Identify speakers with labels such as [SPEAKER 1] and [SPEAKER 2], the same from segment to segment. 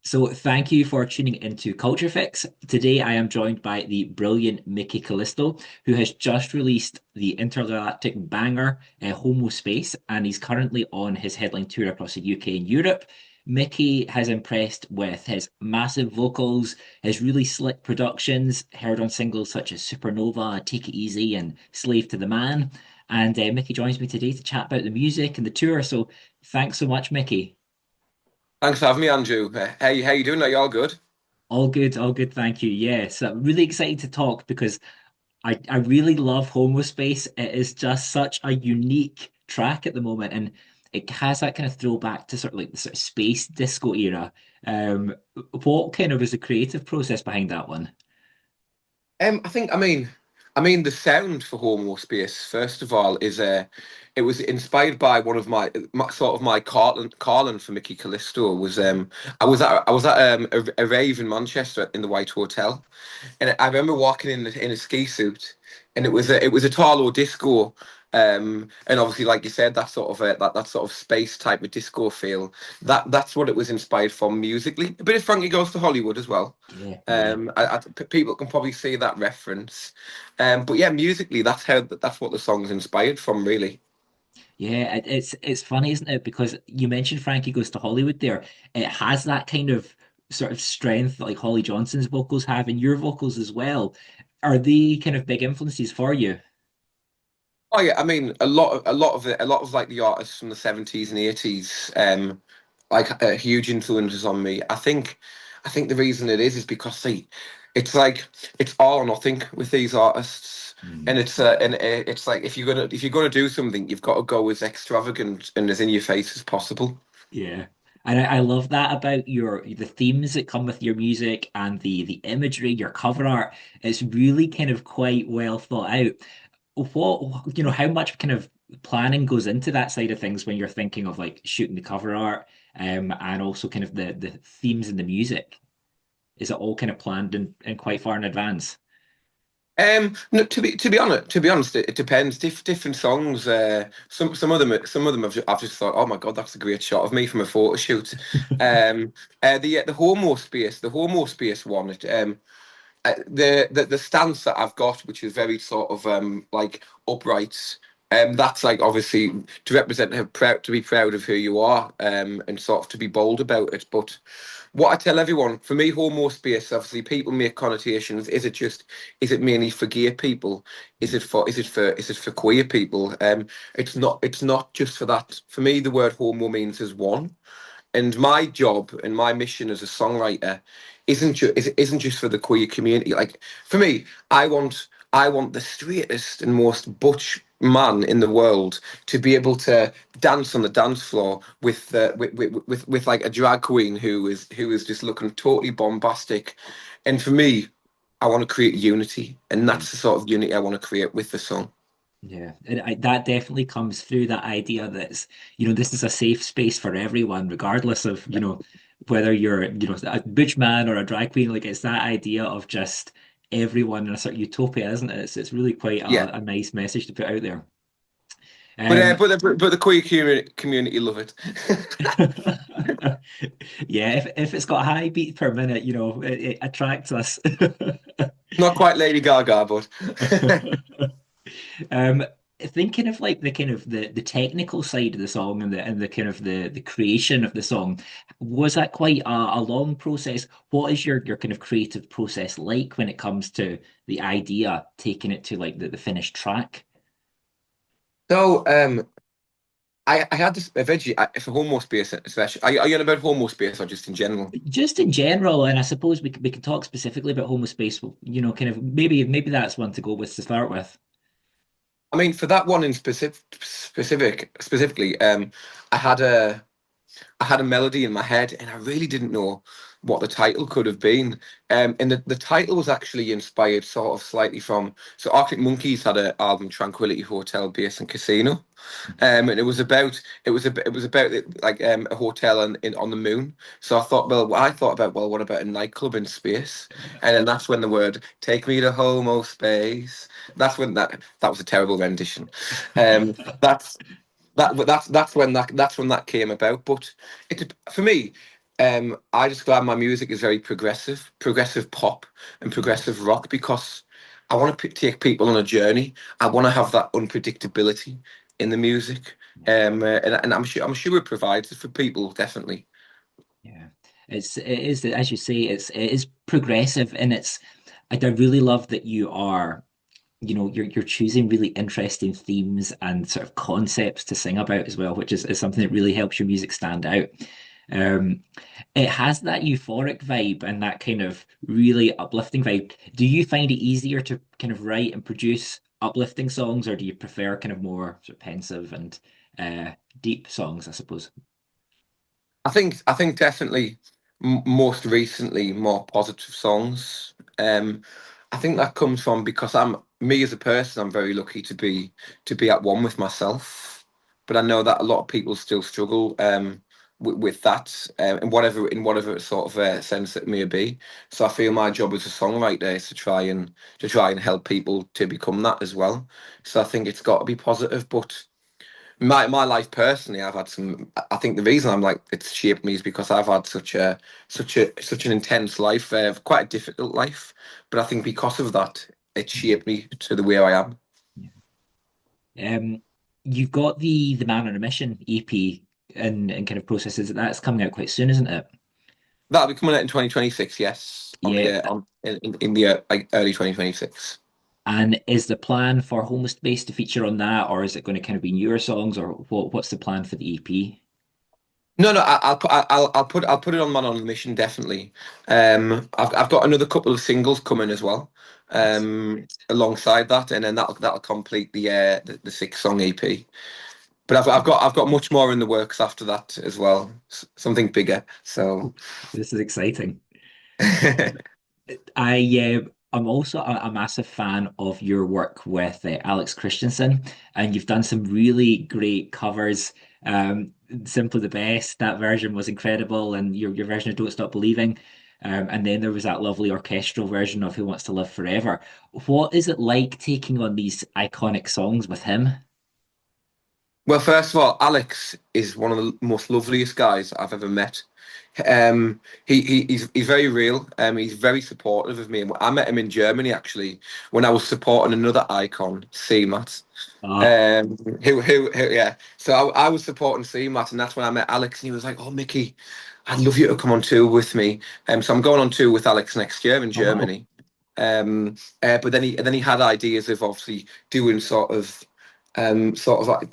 [SPEAKER 1] So, thank you for tuning into Culture Fix. Today, I am joined by the brilliant Mickey Callisto, who has just released the intergalactic banger Homospace, and he's currently on his headline tour across the UK and Europe. Mickey has impressed with his massive vocals, his really slick productions, heard on singles such as Supernova, Take It Easy, and Slave to the Man. And Mickey joins me today to chat about the music and the tour. So, thanks so much, Mickey.
[SPEAKER 2] Thanks for having me, Andrew. How you doing? Are you all good?
[SPEAKER 1] All good, thank you. Yes, I'm really excited to talk because I really love Homospace. It is just such a unique track at the moment, and it has that kind of throwback to sort of like the sort of space disco era. Um, what kind of was the creative process behind that one?
[SPEAKER 2] I think, the sound for Homospace, first of all, is it was inspired by one of my sort of my Carlin for Mickey Callisto was I was at a rave in Manchester in the White Hotel, and I remember walking in a ski suit, and it was a Italo disco, and obviously, like you said, that sort of that sort of space type of disco feel. That's what it was inspired from musically. A bit of Frankie Goes to Hollywood as well.
[SPEAKER 1] Yeah, yeah.
[SPEAKER 2] People can probably see that reference, but yeah, musically, that's what the song's inspired from, really.
[SPEAKER 1] Yeah, it's funny, isn't it? Because you mentioned Frankie Goes to Hollywood there. It has that kind of sort of strength that like Holly Johnson's vocals have, and your vocals as well. Are they kind of big influences for you?
[SPEAKER 2] Oh yeah, a lot of like the artists from the 70s and 80s, huge influences on me. I think the reason it is because it's like it's all or nothing with these artists, and it's like if you're gonna do something, you've got to go as extravagant and as in your face as possible.
[SPEAKER 1] Yeah. And I love that about your the themes that come with your music and the imagery, your cover art. It's really kind of quite well thought out. How much kind of planning goes into that side of things when you're thinking of like shooting the cover art, and also kind of the themes and the music? Is it all kind of planned and quite far in advance?
[SPEAKER 2] No, to be honest, it depends. Different songs. Some of them I've just thought, oh my God, that's a great shot of me from a photo shoot. The Homo Space one. The stance that I've got, which is very sort of like upright. That's like obviously to represent how proud to be proud of who you are, and sort of to be bold about it. But what I tell everyone, for me, homo space, obviously people make connotations. Is it mainly for gay people? Is it for queer people? It's not just for that. For me, the word homo means as one. And my job and my mission as a songwriter isn't just for the queer community. Like for me, I want the straightest and most butch man in the world to be able to dance on the dance floor with like a drag queen who is just looking totally bombastic. And for me, I want to create unity, and
[SPEAKER 1] Yeah.
[SPEAKER 2] that's the sort of unity I want to create with the song.
[SPEAKER 1] Yeah, and that definitely comes through that idea that this is a safe space for everyone, regardless of, whether you're, a butch man or a drag queen. Like it's that idea of just everyone in a sort of utopia, isn't it? It's really quite
[SPEAKER 2] Yeah.
[SPEAKER 1] a nice message to put out there.
[SPEAKER 2] But
[SPEAKER 1] Um,
[SPEAKER 2] the queer community love it.
[SPEAKER 1] yeah, if it's got high beats per minute, it attracts us.
[SPEAKER 2] Not quite Lady Gaga, but
[SPEAKER 1] Um, Thinking of like the kind of the technical side of the song and the kind of the creation of the song, was that quite a long process? What is your kind of creative process like when it comes to the idea, taking it to like the finished track?
[SPEAKER 2] so I had this eventually for Homo Space especially. Are you on about Homo Space or just in general?
[SPEAKER 1] Just in general, and I suppose we can talk specifically about Homospace, kind of maybe that's one to go with to start with.
[SPEAKER 2] I mean, for that one in specifically, I had a melody in my head, and I really didn't know what the title could have been. And the title was actually inspired sort of slightly from Arctic Monkeys had an album Tranquility Hotel Base and Casino, and it was about like a hotel on the moon. So I thought about well, what about a nightclub in space? And then that's when the word "Take me to Homo Space." That was a terrible rendition. That's that's when that came about. But for me. I describe my music as very progressive, progressive pop and
[SPEAKER 1] Yeah,
[SPEAKER 2] progressive rock because I want to take people on a journey. I want to have that unpredictability in the music,
[SPEAKER 1] yeah,
[SPEAKER 2] and I'm sure it provides it for people definitely.
[SPEAKER 1] yeah. It is as you say, it is progressive, and I really love that you are, you're choosing really interesting themes and sort of concepts to sing about as well, which is something that really helps your music stand out. Um, it has that euphoric vibe and that kind of really uplifting vibe. Do you find it easier to kind of write and produce uplifting songs, or do you prefer kind of more sort of pensive and deep songs, I suppose?
[SPEAKER 2] I think definitely most recently more positive songs. I think that comes from because I'm me as a person. I'm very lucky to be at one with myself, but I know that a lot of people still struggle with that in whatever sort of sense it may be. So I feel my job as a songwriter is to try and help people to become that as well. So I think it's got to be positive, but. My life personally, I've had some. I think the reason I'm like it's shaped me is because I've had such an intense life, quite a difficult life. But I think because of that, it shaped me to the way I am.
[SPEAKER 1] Yeah. You've got the Man on a Mission EP and kind of processes that's coming out quite soon, isn't it?
[SPEAKER 2] That'll be coming out in 2026. Yes, on
[SPEAKER 1] Yeah.
[SPEAKER 2] the on in the like early 2026.
[SPEAKER 1] And is the plan for Homospace to feature on that, or is it going to kind of be newer songs, or what's the plan for the EP?
[SPEAKER 2] No, no, I'll put it on Man on the Mission definitely. I've got another couple of singles coming as well,
[SPEAKER 1] Nice.
[SPEAKER 2] alongside that, and then that'll complete the 6 song EP. But
[SPEAKER 1] Mhm.
[SPEAKER 2] I've got much more in the works after that as well, something bigger. So
[SPEAKER 1] This is exciting.
[SPEAKER 2] yeah,
[SPEAKER 1] I'm also a massive fan of your work with Alex Christensen, and you've done some really great covers. Simply the Best, that version was incredible, and your version of Don't Stop Believing. And then there was that lovely orchestral version of Who Wants to Live Forever. What is it like taking on these iconic songs with him?
[SPEAKER 2] well, first of all, Alex is one of the most loveliest guys I've ever met. He's very real. He's very supportive of me. And I met him in Germany actually when I was supporting another icon, CMAT.
[SPEAKER 1] Ah,
[SPEAKER 2] Yeah. So I was supporting CMAT, and that's when I met Alex, and he was like, "Oh, Mickey, I'd love you to come on tour with me." So I'm going on tour with Alex next year in
[SPEAKER 1] oh wow.
[SPEAKER 2] Germany. But then he had ideas of obviously doing sort of like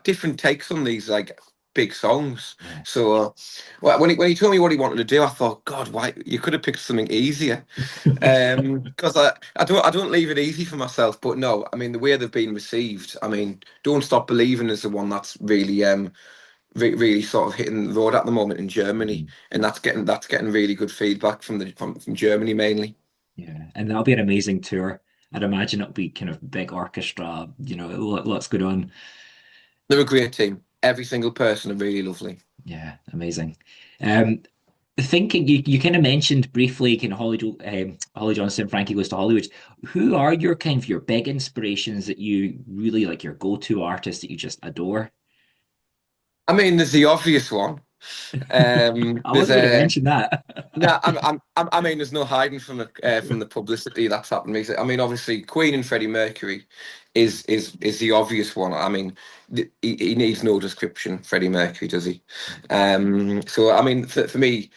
[SPEAKER 2] different takes on these like big songs.
[SPEAKER 1] Yeah.
[SPEAKER 2] So well, when he told me what he wanted to do, I thought, God, why you could have picked something easier. Because I don't leave it easy for myself. But no, I mean the way they've been received. I mean, Don't Stop Believing is the one that's really sort of hitting the road at the moment in Germany,
[SPEAKER 1] Mhm.
[SPEAKER 2] and that's getting really good feedback from Germany mainly.
[SPEAKER 1] Yeah, and that'll be an amazing tour. I'd imagine it'll be kind of big orchestra, lots going on.
[SPEAKER 2] They're a great team. Every single person are really lovely.
[SPEAKER 1] Yeah, amazing. Um, thinking you kind of mentioned briefly kind of Holly Johnson, Frankie Goes to Hollywood. Who are your kind of your big inspirations that you really like, your go-to artist that you just adore?
[SPEAKER 2] I mean, there's the obvious one.
[SPEAKER 1] I
[SPEAKER 2] There's
[SPEAKER 1] wasn't going to
[SPEAKER 2] a
[SPEAKER 1] mention that.
[SPEAKER 2] No, I mean, there's no hiding from the publicity that's happened. I mean, obviously, Queen and Freddie Mercury is the obvious one. I mean, he needs no description. Freddie Mercury, does he? So I mean, for me,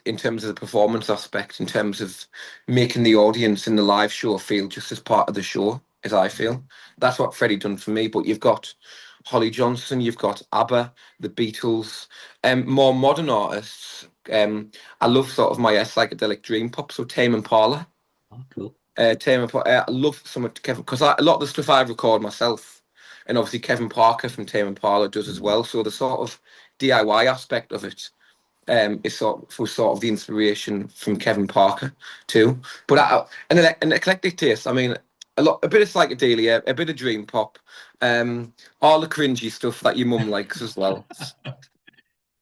[SPEAKER 2] in terms of the performance aspect, in terms of making the audience in the live show feel just as part of the show as I feel, that's what Freddie done for me. But you've got Holly Johnson, you've got ABBA, the Beatles, more modern artists. I love sort of my psychedelic dream pop, so Tame Impala.
[SPEAKER 1] Oh, cool.
[SPEAKER 2] Tame Impala. I love some of Kevin because a lot of the stuff I record myself, and obviously Kevin Parker from Tame Impala does as
[SPEAKER 1] Mhm.
[SPEAKER 2] well. So the sort of DIY aspect of it is sort of the inspiration from Kevin Parker too. But an eclectic taste. I mean, a bit of psychedelia, a bit of dream pop, all the cringy stuff that your mum likes as well.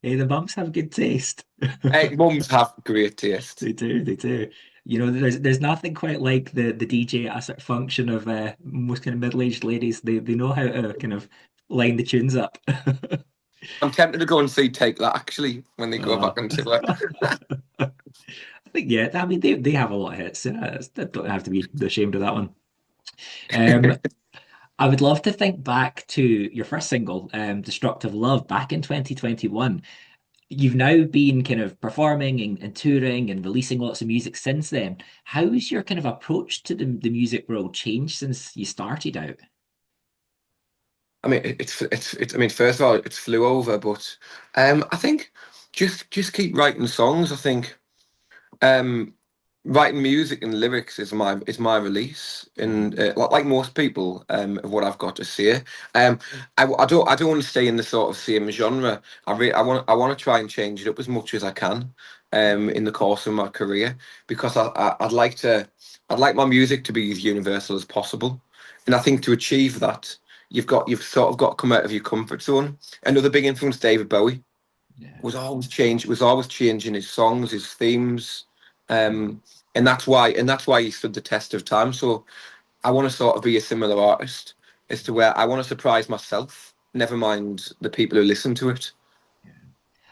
[SPEAKER 1] Hey, the bumps have good taste.
[SPEAKER 2] Hey, mums have great taste.
[SPEAKER 1] They do, they do. There's nothing quite like the DJ at a sort of function of most kind of middle-aged ladies. They know how to kind of line the tunes up.
[SPEAKER 2] I'm tempted to go and see Take That actually when they go
[SPEAKER 1] Uh,
[SPEAKER 2] back into it.
[SPEAKER 1] I think yeah. I mean, they have a lot of hits. I don't have to be ashamed of that one. Um, I would love to think back to your first single, "Destructive Love," back in 2021. You've now been kind of performing and touring and releasing lots of music since then. How has your kind of approach to the music world changed since you started out?
[SPEAKER 2] I mean, it's. I mean, first of all, it's flew over, but I think just keep writing songs. I think um, writing music and lyrics is my release,
[SPEAKER 1] Mhm.
[SPEAKER 2] and like most people, of what I've got to say. I don't want to stay in the sort of same genre. I want to try and change it up as much as I can, in the course of my career, because I'd like my music to be as universal as possible, and I think to achieve that, you've sort of got to come out of your comfort zone. Another big influence, David Bowie
[SPEAKER 1] Yeah.
[SPEAKER 2] was always changing his songs, his themes,
[SPEAKER 1] Mhm.
[SPEAKER 2] and that's why he stood the test of time. So I want to sort of be a similar artist, as to where I want to surprise myself, never mind the people who listen to it.
[SPEAKER 1] Yeah.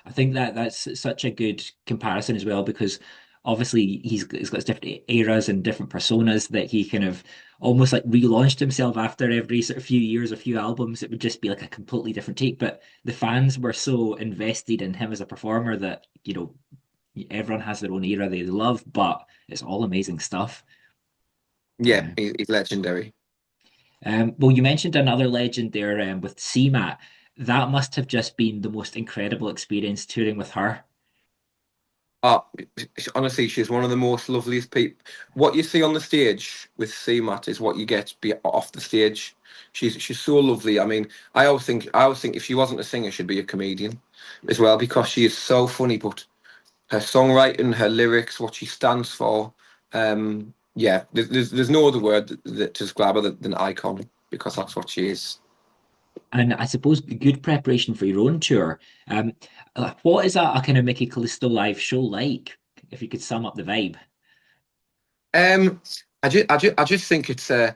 [SPEAKER 1] I think that that's such a good comparison as well because obviously he's got different eras and different personas that he kind of almost like relaunched himself after every sort of few years or few albums. It would just be like a completely different take. But the fans were so invested in him as a performer that, everyone has their own era they love, but it's all amazing stuff.
[SPEAKER 2] Yeah,
[SPEAKER 1] Yeah.
[SPEAKER 2] he's legendary.
[SPEAKER 1] Well, you mentioned another legend there with CMAT. That must have just been the most incredible experience touring with her.
[SPEAKER 2] Uh, Honestly, she's one of the most loveliest people. What you see on the stage with CMAT is what you get off the stage. She's so lovely. I mean, I always think if she wasn't a singer, she'd be a comedian as well, because she is so funny. But her songwriting, her lyrics, what she stands for, yeah, there's no other word to describe her than icon, because that's what she is.
[SPEAKER 1] And I suppose good preparation for your own tour. Um, what is a kind of Mickey Callisto live show like? If you could sum up the vibe.
[SPEAKER 2] Um, I just think it's I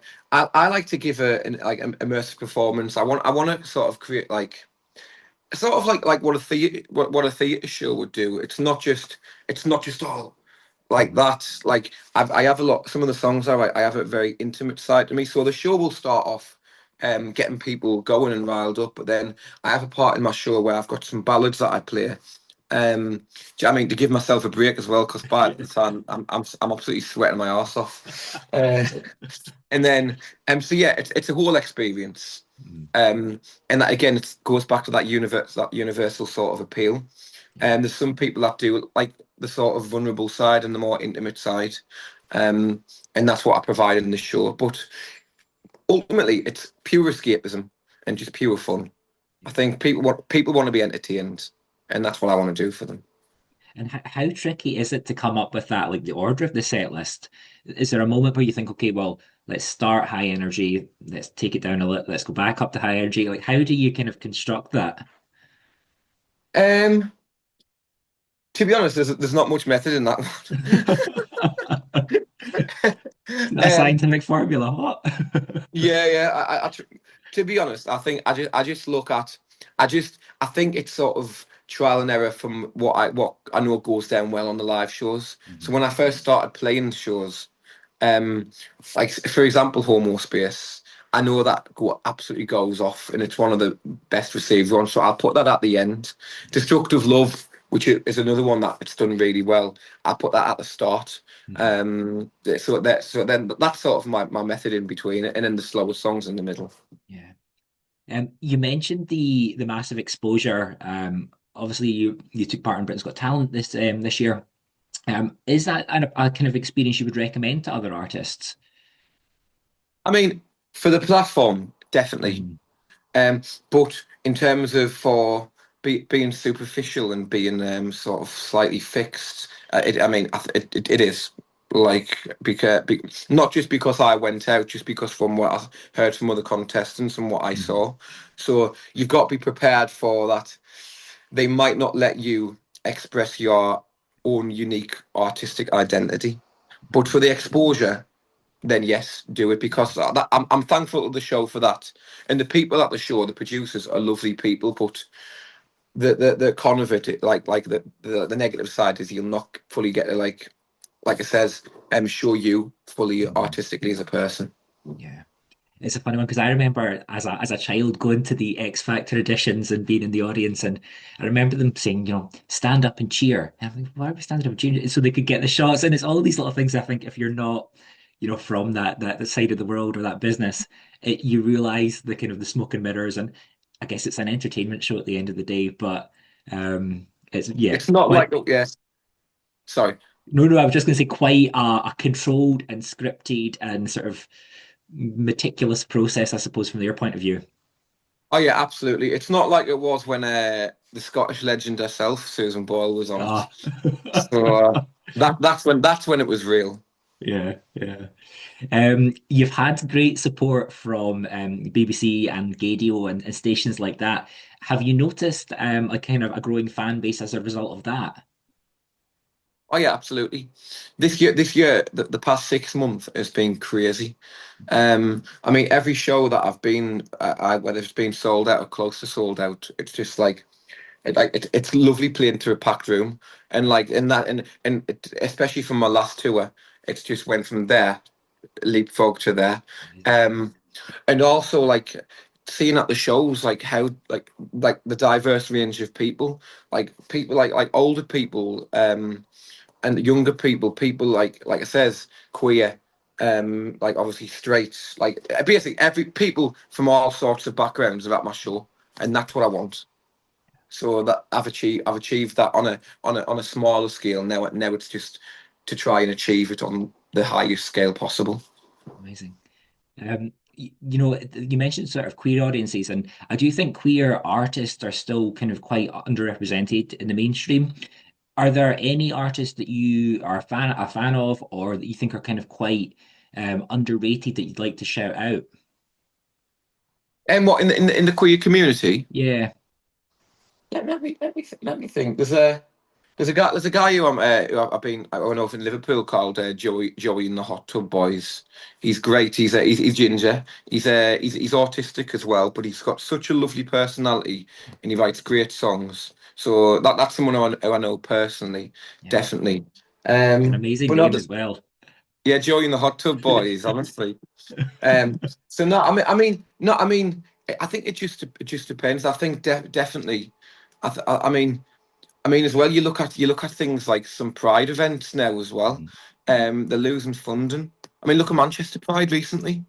[SPEAKER 2] like to give like an immersive performance. I want to sort of create like sort of like what a theater show would do. It's not just all like
[SPEAKER 1] Mhm.
[SPEAKER 2] that. Like I have a lot. Some of the songs I have a very intimate side to me. So the show will start off, getting people going and riled up. But then I have a part in my show where I've got some ballads that I play. Do you know what I mean, to give myself a break as well? Because by the time I'm absolutely sweating my arse off. And then so yeah, it's a whole experience.
[SPEAKER 1] Mhm.
[SPEAKER 2] And that again, it goes back to that universal sort of appeal.
[SPEAKER 1] Yeah.
[SPEAKER 2] And there's some people that do like the sort of vulnerable side and the more intimate side, um, and that's what I provided in the show. But ultimately, it's pure escapism and just pure fun. I
[SPEAKER 1] Yeah.
[SPEAKER 2] think people want to be entertained, and that's what I want to do for them.
[SPEAKER 1] And how tricky is it to come up with that, like the order of the set list? Is there a moment where you think, okay, well, let's start high energy, let's take it down a little, let's go back up to high energy? Like, how do you kind of construct that?
[SPEAKER 2] Um, to be honest, there's not much method in that one.
[SPEAKER 1] A scientific formula, what?
[SPEAKER 2] Yeah, yeah. To be honest, I just look at, I think it's sort of trial and error from what I know goes down well on the live shows. So
[SPEAKER 1] Mhm.
[SPEAKER 2] when I first started playing shows, um, like for example, Homospace, I know that absolutely goes off, and it's one of the best received ones. So I'll put that at the end. Destructive Love, which is another one that it's done really well. I'll put that at the start.
[SPEAKER 1] Mhm.
[SPEAKER 2] So then that's sort of my method in between it, and then the slower songs in the middle.
[SPEAKER 1] Yeah. You mentioned the massive exposure. Obviously, you took part in Britain's Got Talent this year. Is that a kind of experience you would recommend to other artists?
[SPEAKER 2] I mean, for the platform, definitely.
[SPEAKER 1] Mhm.
[SPEAKER 2] Um, but in terms of being superficial and being sort of slightly fixed, I mean, it is like not just because I went out, just because from what I heard from other contestants and what I
[SPEAKER 1] Mhm.
[SPEAKER 2] saw. So you've got to be prepared for that. They might not let you express your own unique artistic identity, but for the exposure, then yes, do it, because I'm thankful to the show for that. And the people at the show, the producers, are lovely people. But the con of it, like the negative side is you'll not fully get to like it says, show you fully
[SPEAKER 1] Mhm.
[SPEAKER 2] artistically as a person.
[SPEAKER 1] Yeah. It's a funny one because I remember as a child going to the X Factor auditions and being in the audience, and I remember them saying, stand up and cheer. And I'm like, why are we standing up and cheering? So they could get the shots. And it's all these little things I think if you're not, from that side of the world or that business, you realize the kind of the smoke and mirrors. And I guess it's an entertainment show at the end of the day, but it's yeah,
[SPEAKER 2] It's not like,
[SPEAKER 1] quite
[SPEAKER 2] oh, yes, sorry.
[SPEAKER 1] no, no, I was just going to say quite a controlled and scripted and sort of meticulous process, I suppose, from their point of view.
[SPEAKER 2] Oh yeah, absolutely. It's not like it was when the Scottish legend herself, Susan Boyle, was on it.
[SPEAKER 1] Ah,
[SPEAKER 2] So that's when it was real.
[SPEAKER 1] yeah, yeah. You've had great support from BBC and Gadio and stations like that. Have you noticed a kind of a growing fan base as a result of that?
[SPEAKER 2] Oh yeah, absolutely. This year, the past 6 months has been crazy. I mean, every show that I've been, whether it's been sold out or close to sold out, it's just it's lovely playing to a packed room, and like in that, and especially from my last tour, it's just went from there, leapfrog to there.
[SPEAKER 1] Amazing.
[SPEAKER 2] Um, and also like seeing at the shows like how like the diverse range of people, like people like older people, and younger people, people like it says, queer, like obviously straight, like basically every people from all sorts of backgrounds are at my show, and that's what I want. So that I've achieved that on a smaller scale. Now it's just to try and achieve it on the highest scale possible.
[SPEAKER 1] Amazing. You mentioned sort of queer audiences, and I do think queer artists are still kind of quite underrepresented in the mainstream. Are there any artists that you are a fan of, or that you think are kind of quite underrated that you'd like to shout out?
[SPEAKER 2] And what in the queer community?
[SPEAKER 1] Yeah.
[SPEAKER 2] Let me think. There's a guy who I went over in Liverpool called Joey and the Hot Tub Boys. He's great. He's ginger. He's autistic as well, but he's got such a lovely personality, and he writes great songs. So that's someone who I know personally,
[SPEAKER 1] Yeah.
[SPEAKER 2] definitely.
[SPEAKER 1] An amazing
[SPEAKER 2] But no,
[SPEAKER 1] name as well.
[SPEAKER 2] yeah, Joey and the Hot Tub Boys, honestly. Um, so no, I mean, no, I mean, I think it just depends. I think definitely. I mean, as well, you look at things like some Pride events now as well.
[SPEAKER 1] Mhm.
[SPEAKER 2] They're losing funding. I mean, look at Manchester Pride recently.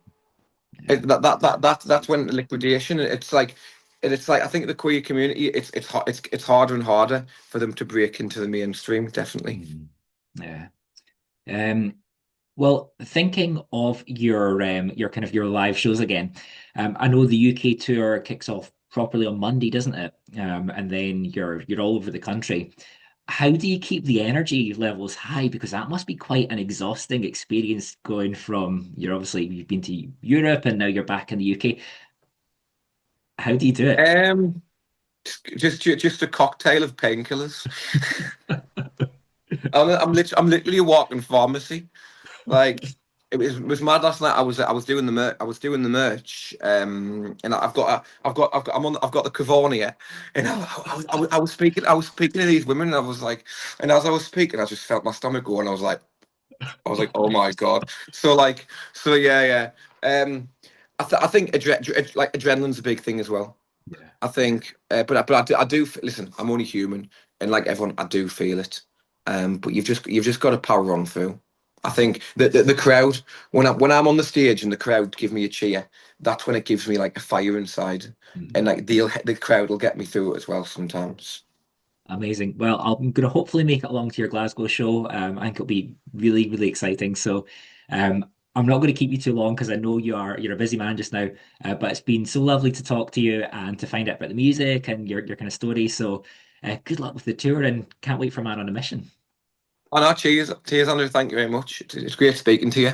[SPEAKER 1] Yeah.
[SPEAKER 2] That's when liquidation. It's like I think the queer community. It's harder and harder for them to break into the mainstream. Definitely.
[SPEAKER 1] Mhm. Yeah. Um, well, thinking of your kind of your live shows again, I know the UK tour kicks off properly on Monday, doesn't it? And then you're all over the country. How do you keep the energy levels high? Because that must be quite an exhausting experience going from you've been to Europe and now you're back in the UK. How do you do it?
[SPEAKER 2] Um, just a cocktail of painkillers. I'm literally a walking pharmacy. Like it was mad last night. I was doing the merch. And I've got the Cavonia, and I was speaking to these women, and I was like, and as I was speaking, I just felt my stomach go, and I was like, oh my god. So yeah, yeah. I think like adrenaline's a big thing as well.
[SPEAKER 1] Yeah.
[SPEAKER 2] I think, but I do listen. I'm only human, and like everyone, I do feel it. But you've just got to power on through. I think the crowd, when I'm on the stage and the crowd give me a cheer, that's when it gives me like a fire inside, and
[SPEAKER 1] Mhm.
[SPEAKER 2] like the crowd will get me through it as well sometimes.
[SPEAKER 1] Amazing. Well, I'm going to hopefully make it along to your Glasgow show. I think it'll be really, really exciting. So, um, I'm not going to keep you too long because I know you're a busy man just now. But it's been so lovely to talk to you and to find out about the music and your kind of story. So, good luck with the tour and can't wait for Man on a Mission.
[SPEAKER 2] Oh no, cheers, Andrew. Thank you very much. It's great speaking to you.